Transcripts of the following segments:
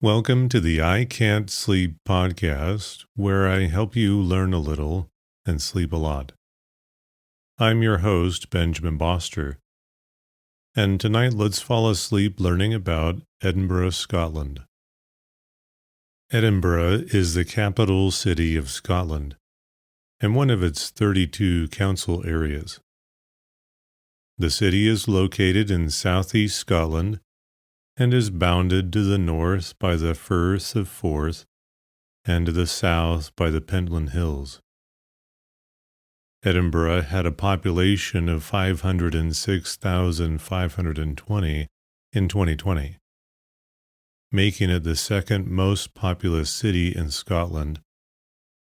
Welcome to the I Can't Sleep podcast, where I help you learn a little and sleep a lot. I'm your host, Benjamin Boster, and tonight let's fall asleep learning about Edinburgh, Scotland. Edinburgh is the capital city of Scotland and one of its 32 council areas. The city is located in southeast Scotland and is bounded to the north by the Firth of Forth and to the south by the Pentland Hills. Edinburgh had a population of 506,520 in 2020, making it the second most populous city in Scotland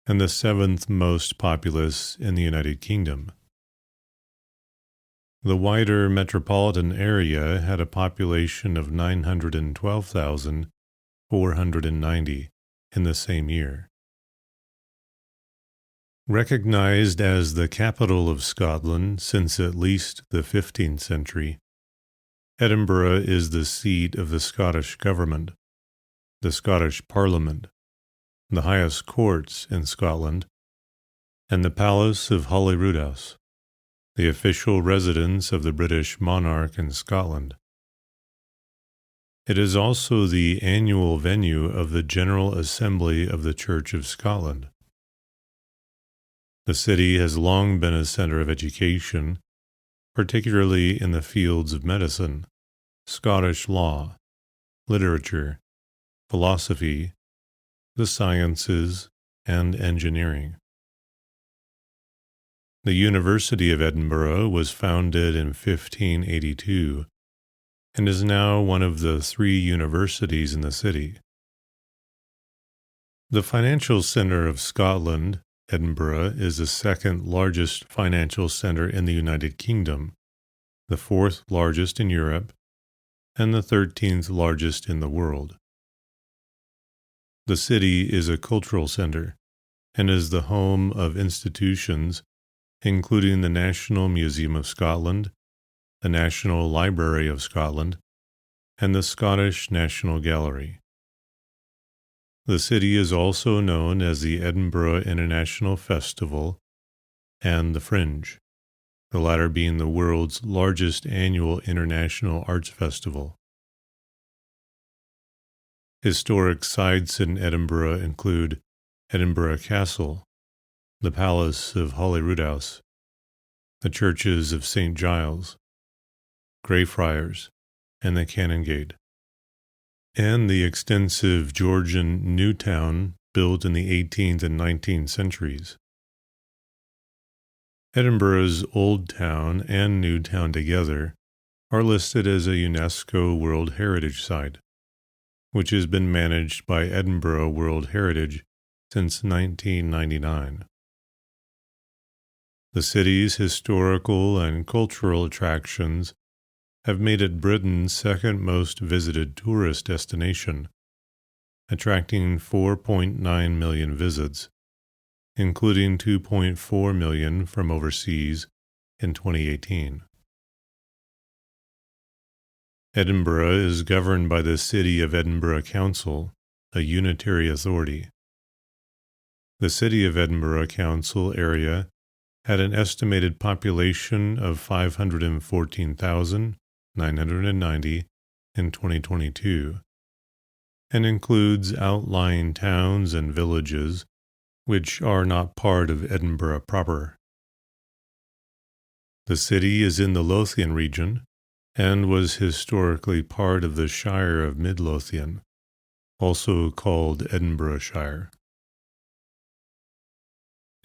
and the seventh most populous in the United Kingdom. The wider metropolitan area had a population of 912,490 in the same year. Recognized as the capital of Scotland since at least the 15th century, Edinburgh is the seat of the Scottish government, the Scottish Parliament, the highest courts in Scotland, and the Palace of Holyrood, the official residence of the British monarch in Scotland. It is also the annual venue of the General Assembly of the Church of Scotland. The city has long been a center of education, particularly in the fields of medicine, Scottish law, literature, philosophy, the sciences, and engineering. The University of Edinburgh was founded in 1582 and is now one of the 3 universities in the city. The financial center of Scotland, Edinburgh, is the second largest financial center in the United Kingdom, the 4th largest in Europe, and the 13th largest in the world. The city is a cultural center and is the home of institutions including the National Museum of Scotland, the National Library of Scotland, and the Scottish National Gallery. The city is also known as the Edinburgh International Festival and the Fringe, the latter being the world's largest annual international arts festival. Historic sites in Edinburgh include Edinburgh Castle, the Palace of Holyrood, the churches of St. Giles, Greyfriars, and the Canongate, and the extensive Georgian New Town built in the 18th and 19th centuries. Edinburgh's Old Town and New Town together are listed as a UNESCO World Heritage Site, which has been managed by Edinburgh World Heritage since 1999. The city's historical and cultural attractions have made it Britain's second most visited tourist destination, attracting 4.9 million visits, including 2.4 million from overseas in 2018. Edinburgh is governed by the City of Edinburgh Council, a unitary authority. The City of Edinburgh Council area had an estimated population of 514,990 in 2022, and includes outlying towns and villages which are not part of Edinburgh proper. The city is in the Lothian region and was historically part of the Shire of Midlothian, also called Edinburghshire.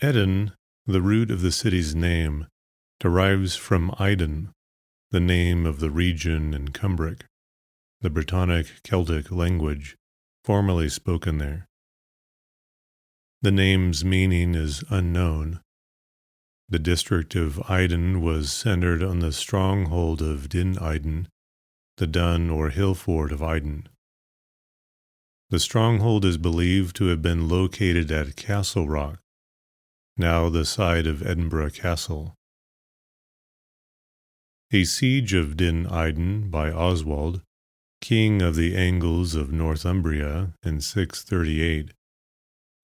Edin, the root of the city's name, derives from Eidon, the name of the region in Cumbric, the Brittonic Celtic language formerly spoken there. The name's meaning is unknown. The district of Eidon was centered on the stronghold of Din Eidon, the dun or hill fort of Eidon. The stronghold is believed to have been located at Castle Rock, now the site of Edinburgh Castle. A siege of Din Eidon by Oswald king of the Angles of Northumbria in 638,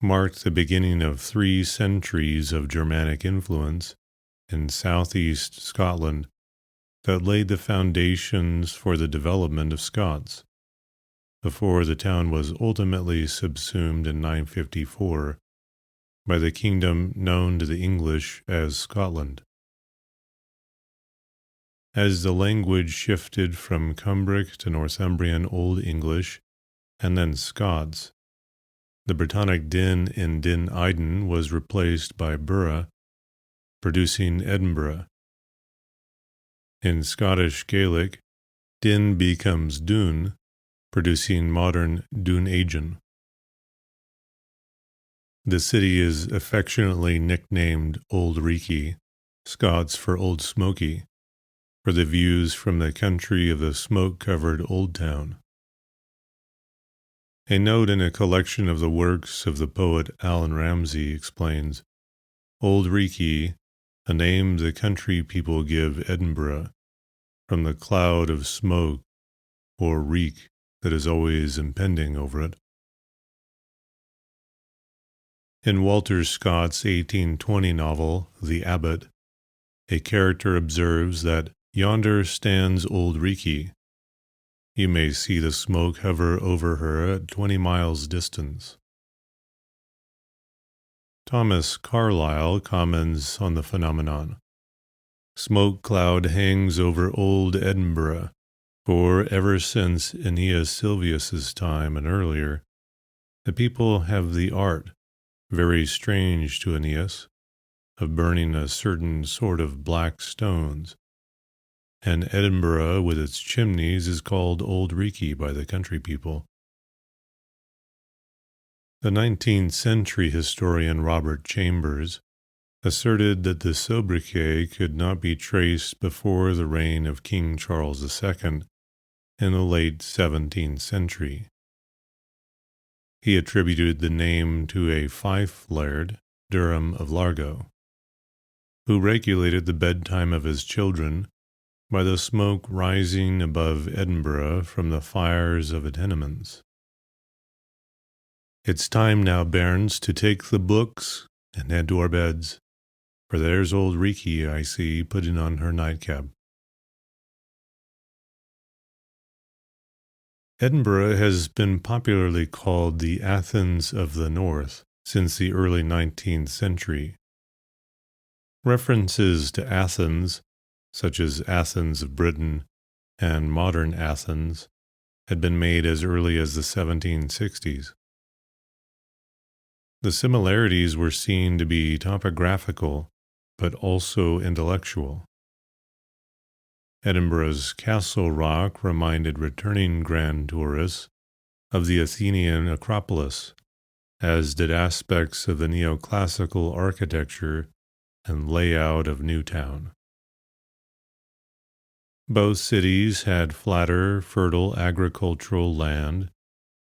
marked the beginning of 3 centuries of Germanic influence in southeast Scotland that laid the foundations for the development of Scots, before the town was ultimately subsumed in 954 by the kingdom known to the English as Scotland. As the language shifted from Cumbric to Northumbrian Old English and then Scots, the Brittonic din in Din Eidin was replaced by Bura, producing Edinburgh. In Scottish Gaelic, Din becomes Dún, producing modern Dunedin. The city is affectionately nicknamed Old Reekie, Scots for Old Smoky, for the views from the country of the smoke-covered Old Town. A note in a collection of the works of the poet Allan Ramsay explains, Old Reekie, a name the country people give Edinburgh, from the cloud of smoke or reek that is always impending over it. In Walter Scott's 1820 novel, The Abbot, a character observes that yonder stands Old Reekie. You may see the smoke hover over her at 20 miles distance. Thomas Carlyle comments on the phenomenon. Smoke cloud hangs over old Edinburgh, for ever since Aeneas Sylvius's time and earlier, the people have the art, very strange to Aeneas, of burning a certain sort of black stones, and Edinburgh with its chimneys is called Old Reekie by the country people. The 19th century historian Robert Chambers asserted that the sobriquet could not be traced before the reign of King Charles II in the late 17th century. He attributed the name to a fife laird, Durham of Largo, who regulated the bedtime of his children by the smoke rising above Edinburgh from the fires of the tenements. It's time now, bairns, to take the books and head to our beds, for there's Old Reekie I see putting on her nightcap. Edinburgh has been popularly called the Athens of the North since the early 19th century. References to Athens, such as Athens of Britain and modern Athens, had been made as early as the 1760s. The similarities were seen to be topographical, but also intellectual. Edinburgh's Castle Rock reminded returning grand tourists of the Athenian Acropolis, as did aspects of the neoclassical architecture and layout of Newtown. Both cities had flatter, fertile agricultural land,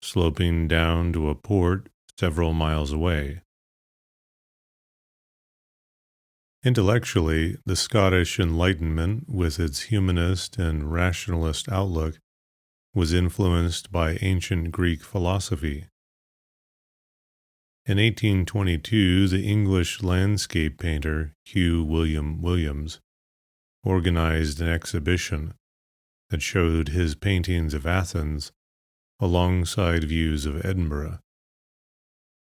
sloping down to a port several miles away. Intellectually, the Scottish Enlightenment, with its humanist and rationalist outlook, was influenced by ancient Greek philosophy. In 1822, the English landscape painter Hugh William Williams organized an exhibition that showed his paintings of Athens alongside views of Edinburgh,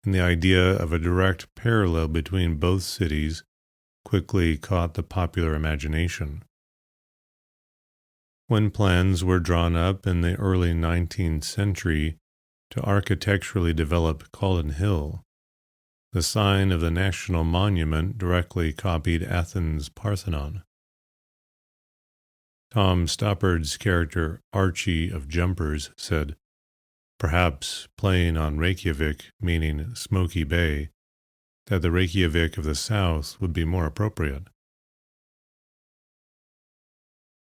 and the idea of a direct parallel between both cities quickly caught the popular imagination. When plans were drawn up in the early 19th century to architecturally develop Cullen Hill, the sign of the national monument directly copied Athens' Parthenon. Tom Stoppard's character Archie of Jumpers said, perhaps playing on Reykjavik, meaning Smoky Bay, that the Reykjavik of the South would be more appropriate.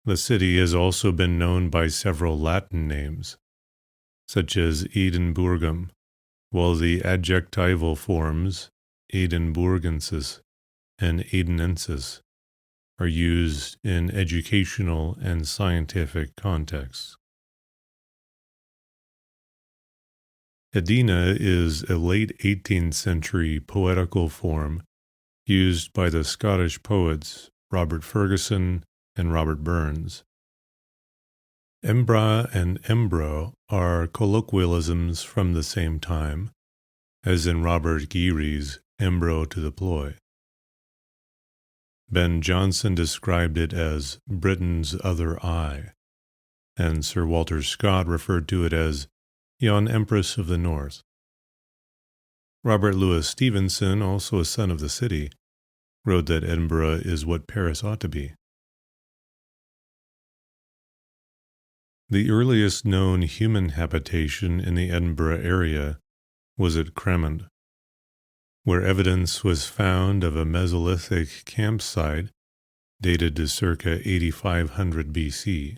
The city has also been known by several Latin names, such as Edinburghum, while the adjectival forms Edinburgensis and Edenensis are used in educational and scientific contexts. Edina is a late 18th century poetical form used by the Scottish poets Robert Fergusson and Robert Burns. Embra and Embro are colloquialisms from the same time, as in Robert Geary's Embro to the Ploy. Ben Jonson described it as Britain's other eye, and Sir Walter Scott referred to it as yon Empress of the North. Robert Louis Stevenson, also a son of the city, wrote that Edinburgh is what Paris ought to be. The earliest known human habitation in the Edinburgh area was at Cremond, where evidence was found of a Mesolithic campsite dated to circa 8500 BC.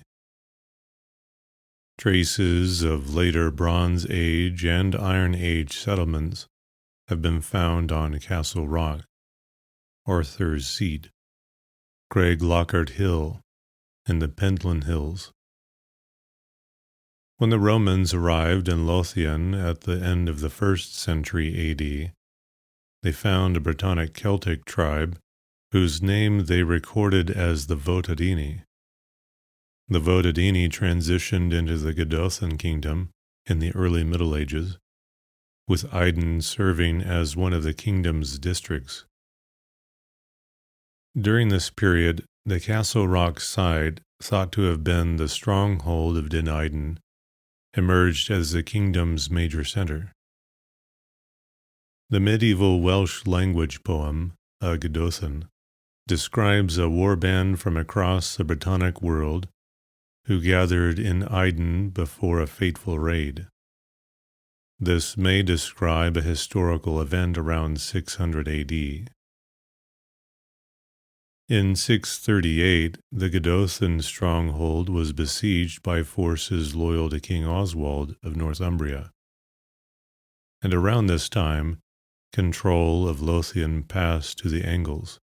Traces of later Bronze Age and Iron Age settlements have been found on Castle Rock, Arthur's Seat, Craig Lockhart Hill, and the Pentland Hills. When the Romans arrived in Lothian at the end of the 1st century AD, they found a Brittonic Celtic tribe whose name they recorded as the Votadini. The Votadini transitioned into the Godothan kingdom in the early Middle Ages, with Aiden serving as one of the kingdom's districts. During this period, the Castle Rock site, thought to have been the stronghold of Din Aiden, emerged as the kingdom's major center. The medieval Welsh language poem, A Godothan, describes a warband from across the Brittonic world who gathered in Aiden before a fateful raid. This may describe a historical event around 600 AD. In 638, the Godothan stronghold was besieged by forces loyal to King Oswald of Northumbria, and around this time, control of Lothian passed to the Angles.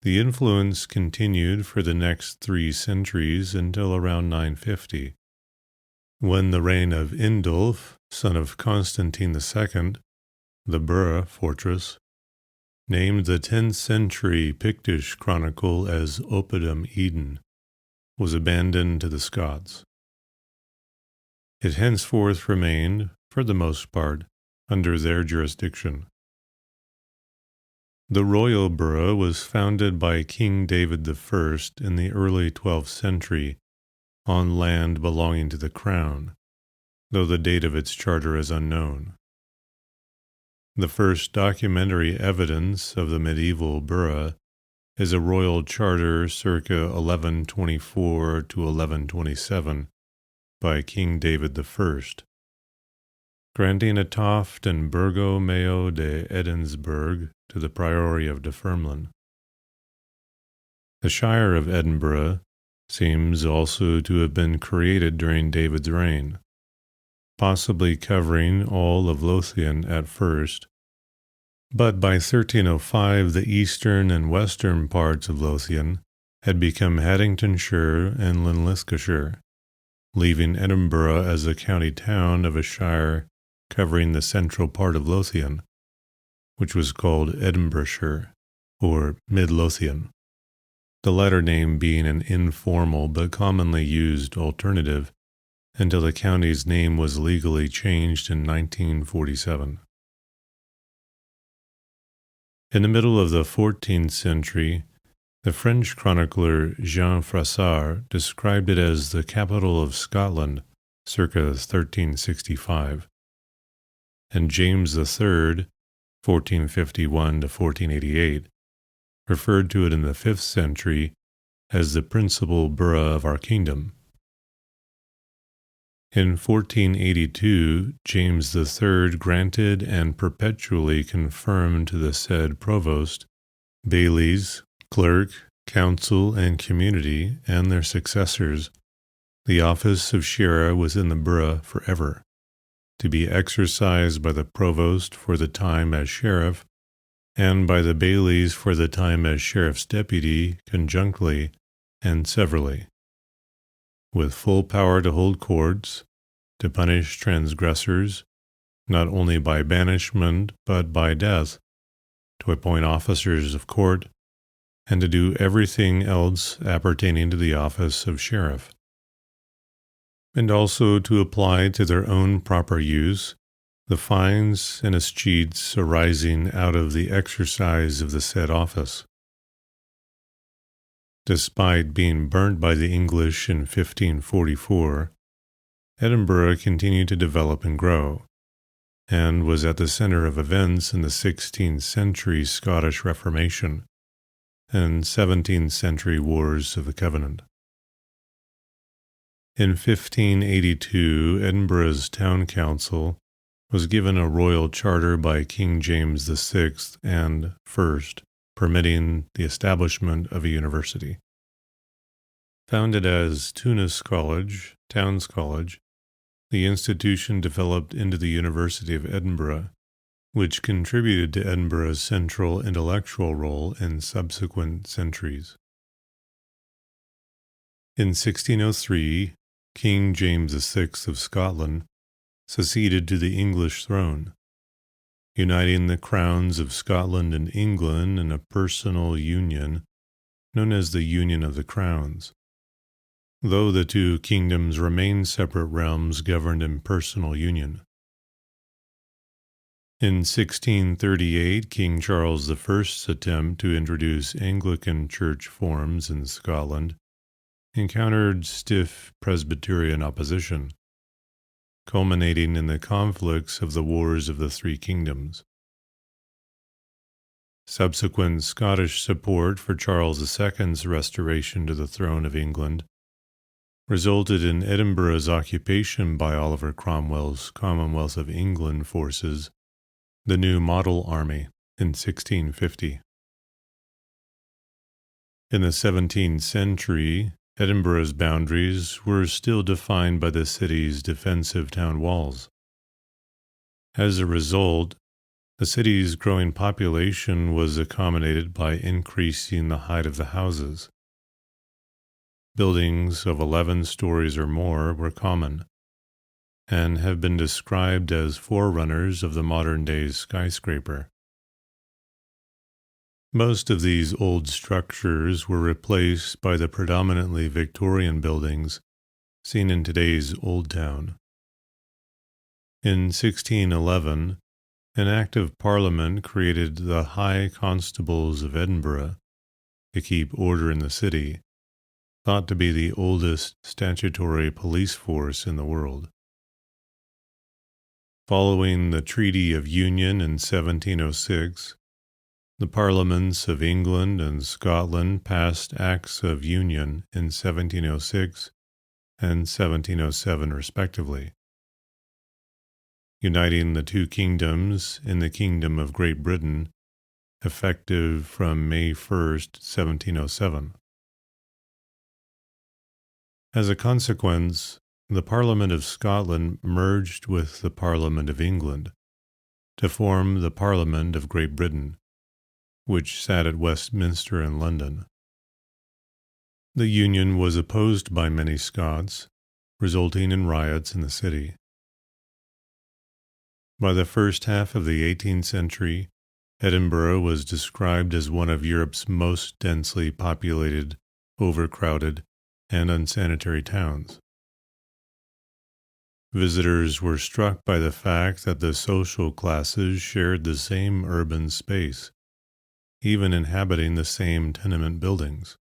The influence continued for the next 3 centuries until around 950, when the reign of Indulf, son of Constantine II, the Borough fortress, named the 10th century Pictish chronicle as Oppidum Eden, was abandoned to the Scots. It henceforth remained, for the most part, under their jurisdiction. The royal borough was founded by King David I in the early 12th century on land belonging to the crown, though the date of its charter is unknown. The first documentary evidence of the medieval borough is a royal charter circa 1124 to 1127 by King David I, granting a toft and Burgo Meo de Edinburgh to the Priory of Dunfermline. The Shire of Edinburgh seems also to have been created during David's reign, possibly covering all of Lothian at first, but by 1305 the eastern and western parts of Lothian had become Haddingtonshire and Linlithgowshire, leaving Edinburgh as a county town of a shire covering the central part of Lothian, which was called Edinburghshire, or Mid-Lothian, the latter name being an informal but commonly used alternative until the county's name was legally changed in 1947. In the middle of the 14th century, the French chronicler Jean Froissart described it as the capital of Scotland circa 1365, and James III, 1451 to 1488, referred to it in the 5th century as the principal borough of our kingdom. In 1482, James III granted and perpetually confirmed to the said provost, bailies, clerk, council, and community, and their successors, the office of sheriff within the borough forever, to be exercised by the provost for the time as sheriff, and by the bailies for the time as sheriff's deputy conjunctly and severally, with full power to hold courts, to punish transgressors not only by banishment but by death, to appoint officers of court, and to do everything else appertaining to the office of sheriff, and also to apply to their own proper use the fines and escheats arising out of the exercise of the said office. Despite being burnt by the English in 1544, Edinburgh continued to develop and grow, and was at the center of events in the 16th century Scottish Reformation and 17th century Wars of the Covenant. In 1582, Edinburgh's town council was given a royal charter by King James VI and I, permitting the establishment of a university. Founded as Tunis College, Towns College, the institution developed into the University of Edinburgh, which contributed to Edinburgh's central intellectual role in subsequent centuries. In 1603, King James VI of Scotland succeeded to the English throne, uniting the crowns of Scotland and England in a personal union known as the Union of the Crowns, though the two kingdoms remained separate realms governed in personal union. In 1638, King Charles I's attempt to introduce Anglican church forms in Scotland encountered stiff Presbyterian opposition, culminating in the conflicts of the Wars of the Three Kingdoms. Subsequent Scottish support for Charles II's restoration to the throne of England resulted in Edinburgh's occupation by Oliver Cromwell's Commonwealth of England forces, the New Model Army, in 1650. In the 17th century, Edinburgh's boundaries were still defined by the city's defensive town walls. As a result, the city's growing population was accommodated by increasing the height of the houses. Buildings of 11 stories or more were common, and have been described as forerunners of the modern-day skyscraper. Most of these old structures were replaced by the predominantly Victorian buildings seen in today's Old Town. In 1611, an Act of Parliament created the High Constables of Edinburgh to keep order in the city, thought to be the oldest statutory police force in the world. Following the Treaty of Union in 1706, the Parliaments of England and Scotland passed Acts of Union in 1706 and 1707 respectively, uniting the two kingdoms in the Kingdom of Great Britain, effective from May 1st, 1707. As a consequence, the Parliament of Scotland merged with the Parliament of England to form the Parliament of Great Britain, which sat at Westminster in London. The union was opposed by many Scots, resulting in riots in the city. By the first half of the 18th century, Edinburgh was described as one of Europe's most densely populated, overcrowded, and unsanitary towns. Visitors were struck by the fact that the social classes shared the same urban space, even inhabiting the same tenement buildings.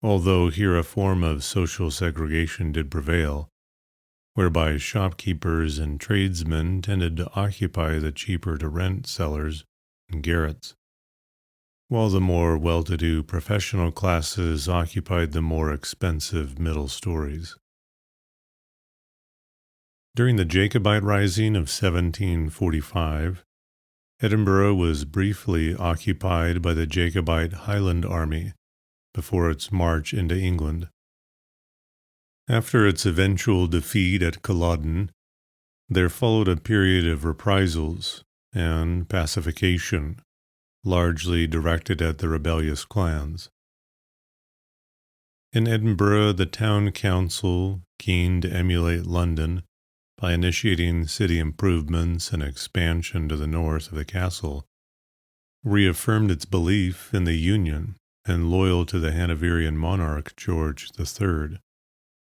Although here a form of social segregation did prevail, whereby shopkeepers and tradesmen tended to occupy the cheaper-to-rent cellars and garrets, while the more well-to-do professional classes occupied the more expensive middle stories. During the Jacobite Rising of 1745, Edinburgh was briefly occupied by the Jacobite Highland Army before its march into England. After its eventual defeat at Culloden, there followed a period of reprisals and pacification, largely directed at the rebellious clans. In Edinburgh, the town council keen to emulate London by initiating city improvements and expansion to the north of the castle, reaffirmed its belief in the Union and loyal to the Hanoverian monarch George III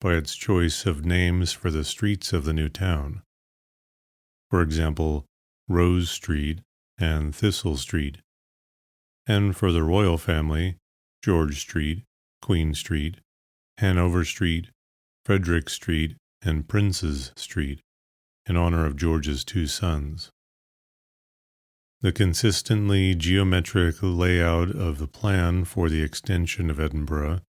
by its choice of names for the streets of the new town. For example, Rose Street and Thistle Street, and for the royal family, George Street, Queen Street, Hanover Street, Frederick Street, and Princes Street, in honor of George's two sons. The consistently geometric layout of the plan for the extension of Edinburgh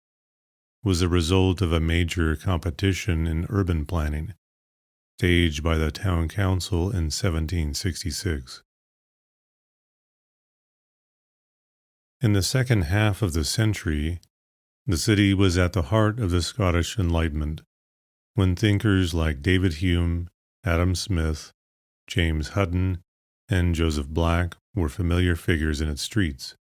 was the result of a major competition in urban planning, staged by the town council in 1766. In the second half of the century, the city was at the heart of the Scottish Enlightenment, when thinkers like David Hume, Adam Smith, James Hutton, and Joseph Black were familiar figures in its streets.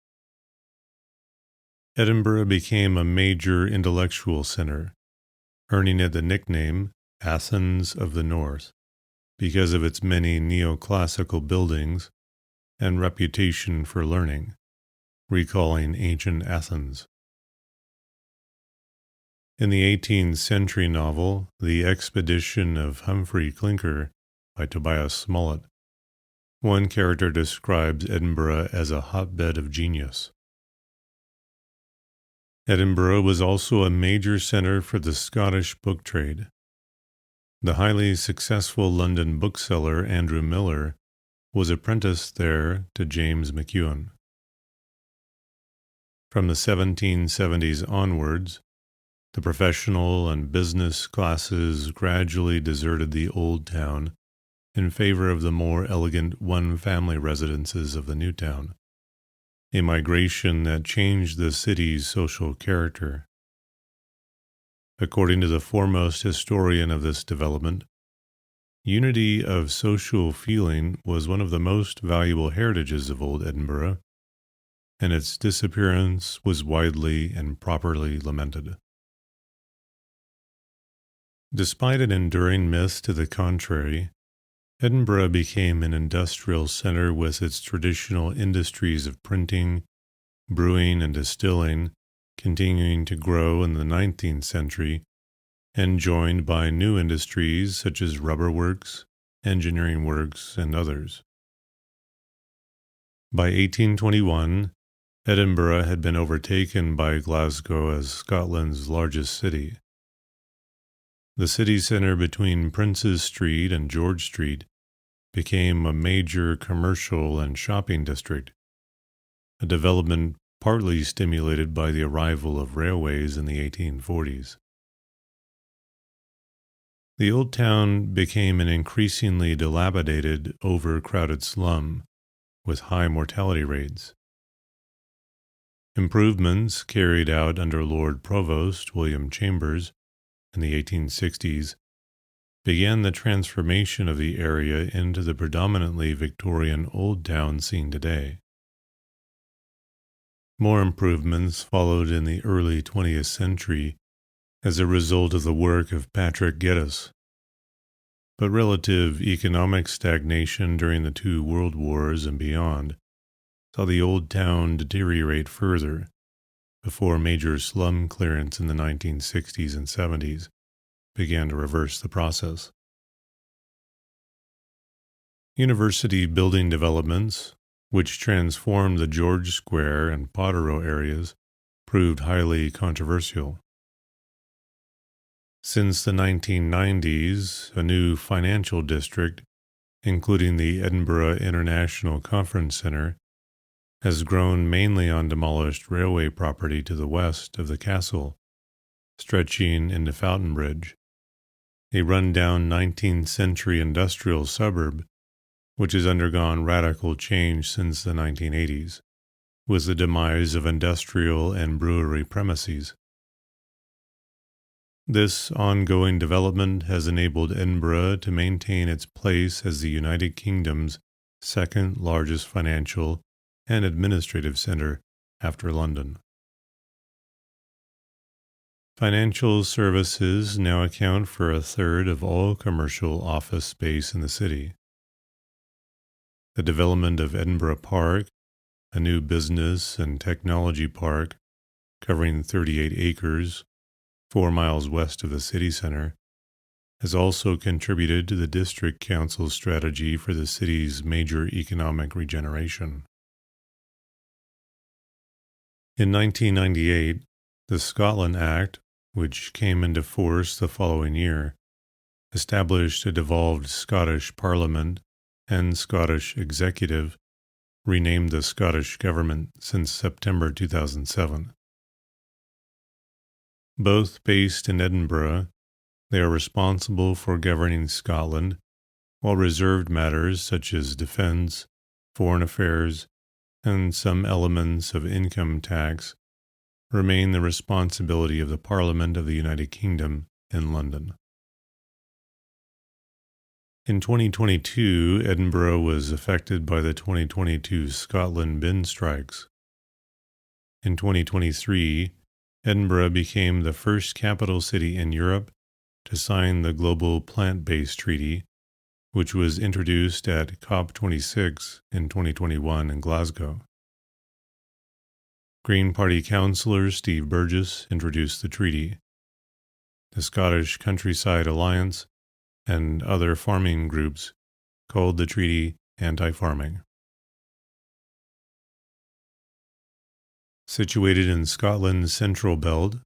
Edinburgh became a major intellectual center, earning it the nickname Athens of the North because of its many neoclassical buildings and reputation for learning, recalling ancient Athens. In the 18th century novel, The Expedition of Humphrey Clinker by Tobias Smollett, one character describes Edinburgh as a hotbed of genius. Edinburgh was also a major center for the Scottish book trade. The highly successful London bookseller Andrew Miller was apprenticed there to James McEwan. From the 1770s onwards, the professional and business classes gradually deserted the old town in favor of the more elegant one-family residences of the new town, a migration that changed the city's social character. According to the foremost historian of this development, unity of social feeling was one of the most valuable heritages of old Edinburgh, and its disappearance was widely and properly lamented. Despite an enduring myth to the contrary, Edinburgh became an industrial center with its traditional industries of printing, brewing, and distilling continuing to grow in the 19th century and joined by new industries such as rubber works, engineering works, and others. By 1821, Edinburgh had been overtaken by Glasgow as Scotland's largest city. The city centre between Princes Street and George Street became a major commercial and shopping district, a development partly stimulated by the arrival of railways in the 1840s. The old town became an increasingly dilapidated, overcrowded slum with high mortality rates. Improvements carried out under Lord Provost William Chambers in the 1860s began the transformation of the area into the predominantly Victorian Old Town seen today. More improvements followed in the early 20th century as a result of the work of Patrick Geddes, but relative economic stagnation during the two world wars and beyond saw the old town deteriorate further before major slum clearance in the 1960s and 70s began to reverse the process. University building developments, which transformed the George Square and Potterrow areas, proved highly controversial. Since the 1990s, a new financial district, including the Edinburgh International Conference Centre, has grown mainly on demolished railway property to the west of the castle, stretching into Fountainbridge, a run-down 19th century industrial suburb which has undergone radical change since the 1980s, with the demise of industrial and brewery premises. This ongoing development has enabled Edinburgh to maintain its place as the United Kingdom's second largest financial and administrative centre after London. Financial services now account for a third of all commercial office space in the city. The development of Edinburgh Park, a new business and technology park covering 38 acres, 4 miles west of the city center, has also contributed to the district council's strategy for the city's major economic regeneration. In 1998, the Scotland Act, which came into force the following year, established a devolved Scottish Parliament and Scottish Executive, renamed the Scottish Government since September 2007. Both based in Edinburgh, they are responsible for governing Scotland, while reserved matters such as defence, foreign affairs, and some elements of income tax remain the responsibility of the Parliament of the United Kingdom in London. In 2022, Edinburgh was affected by the 2022 Scotland bin strikes. In 2023, Edinburgh became the first capital city in Europe to sign the Global Plant-Based Treaty, which was introduced at COP26 in 2021 in Glasgow. Green Party councillor Steve Burgess introduced the treaty. The Scottish Countryside Alliance and other farming groups called the treaty anti-farming. Situated in Scotland's central belt,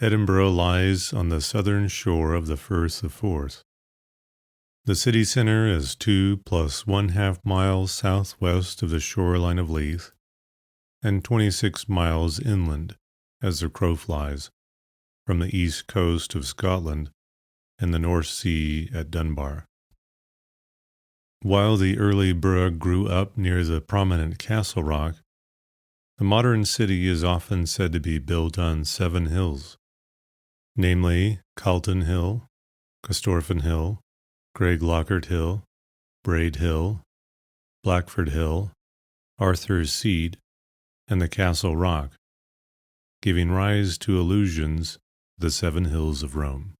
Edinburgh lies on the southern shore of the Firth of Forth. The city centre is 2 + 1/2 miles southwest of the shoreline of Leith, and 26 miles inland, as the crow flies, from the east coast of Scotland and the North Sea at Dunbar. While the early borough grew up near the prominent Castle Rock, the modern city is often said to be built on 7 hills, namely Calton Hill, Corstorphine Hill, Craiglockhart Hill, Braid Hill, Blackford Hill, Arthur's Seat, and the Castle Rock, giving rise to allusions to the 7 hills of Rome.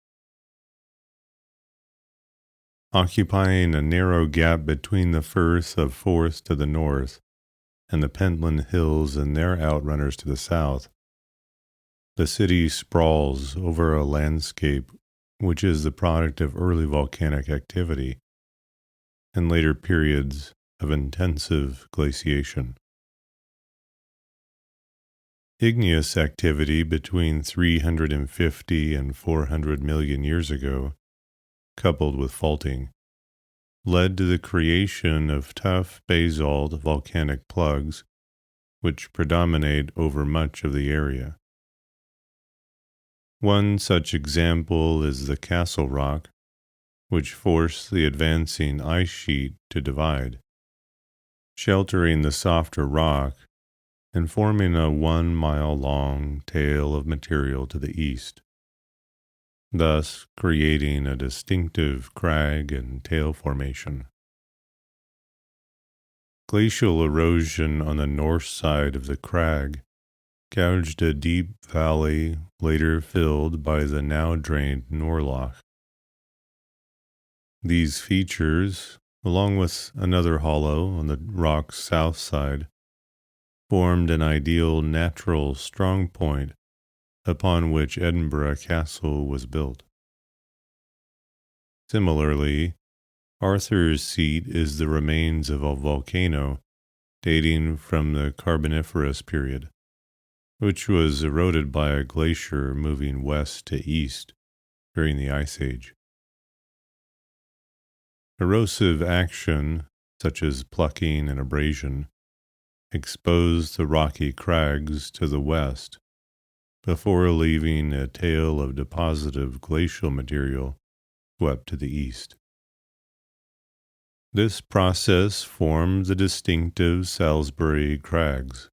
Occupying a narrow gap between the Firth of Forth to the north and the Pentland Hills and their outrunners to the south, the city sprawls over a landscape which is the product of early volcanic activity and later periods of intensive glaciation. Igneous activity between 350 and 400 million years ago, coupled with faulting, led to the creation of tough basalt volcanic plugs which predominate over much of the area. One such example is the Castle Rock, which forced the advancing ice sheet to divide, sheltering the softer rock and forming a 1-mile-long tail of material to the east, thus creating a distinctive crag and tail formation. Glacial erosion on the north side of the crag gouged a deep valley later filled by the now drained Norloch. These features, along with another hollow on the rock's south side, formed an ideal natural strong point upon which Edinburgh Castle was built. Similarly, Arthur's Seat is the remains of a volcano dating from the Carboniferous period, which was eroded by a glacier moving west to east during the Ice Age. Erosive action, such as plucking and abrasion, exposed the rocky crags to the west before leaving a tail of depositive glacial material swept to the east. This process formed the distinctive Salisbury Crags,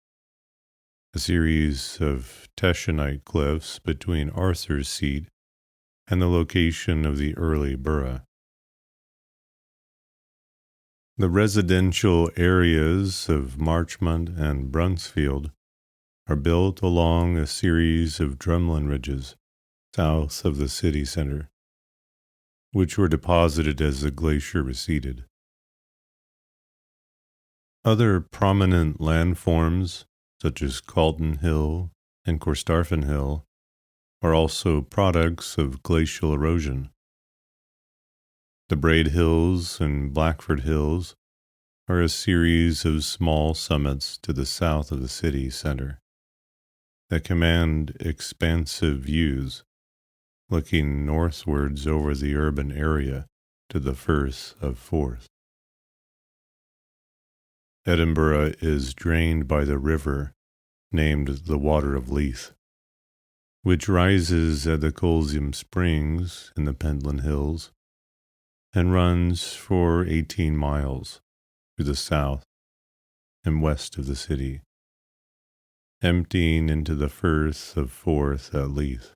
a series of Teschenite cliffs between Arthur's Seat and the location of the early borough. The residential areas of Marchmont and Bruntsfield are built along a series of drumlin ridges south of the city center, which were deposited as the glacier receded. Other prominent landforms, such as Calton Hill and Corstarphin Hill, are also products of glacial erosion. The Braid Hills and Blackford Hills are a series of small summits to the south of the city center that command expansive views, looking northwards over the urban area to the Firth of Forth. Edinburgh is drained by the river named the Water of Leith, which rises at the Colzium Springs in the Pentland Hills and runs for 18 miles to the south and west of the city, emptying into the Firth of Forth at Leith.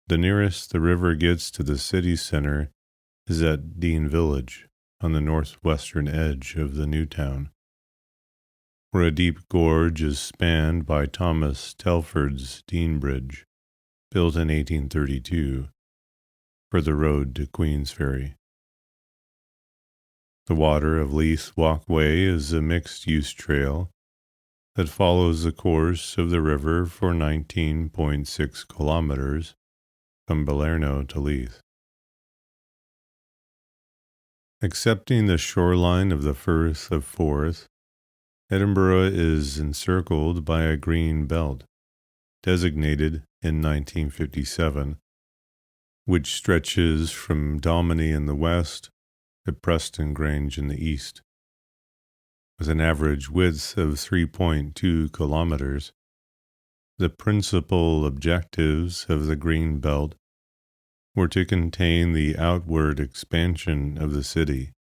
The nearest the river gets to the city center is at Dean Village on the northwestern edge of the new town, where a deep gorge is spanned by Thomas Telford's Dean Bridge, built in 1832, for the road to Queensferry. The Water of Leith Walkway is a mixed-use trail that follows the course of the river for 19.6 kilometers from Balerno to Leith. Excepting the shoreline of the Firth of Forth, Edinburgh is encircled by a green belt, designated in 1957, which stretches from Dalmeny in the west to Preston Grange in the east. With an average width of 3.2 kilometers, the principal objectives of the green belt were to contain the outward expansion of the city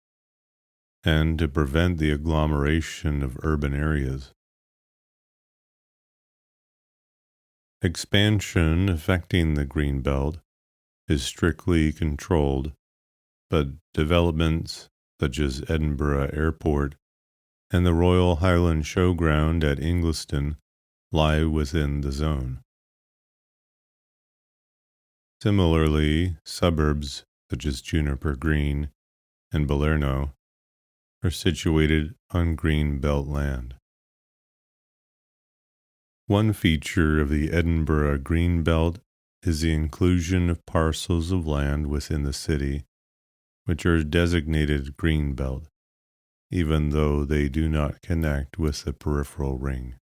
and to prevent the agglomeration of urban areas. Expansion affecting the green belt is strictly controlled, but developments such as Edinburgh Airport and the Royal Highland Showground at Ingliston lie within the zone. Similarly, suburbs such as Juniper Green and Balerno are situated on green belt land. One feature of the Edinburgh Green Belt is the inclusion of parcels of land within the city, which are designated Green Belt, even though they do not connect with the peripheral ring.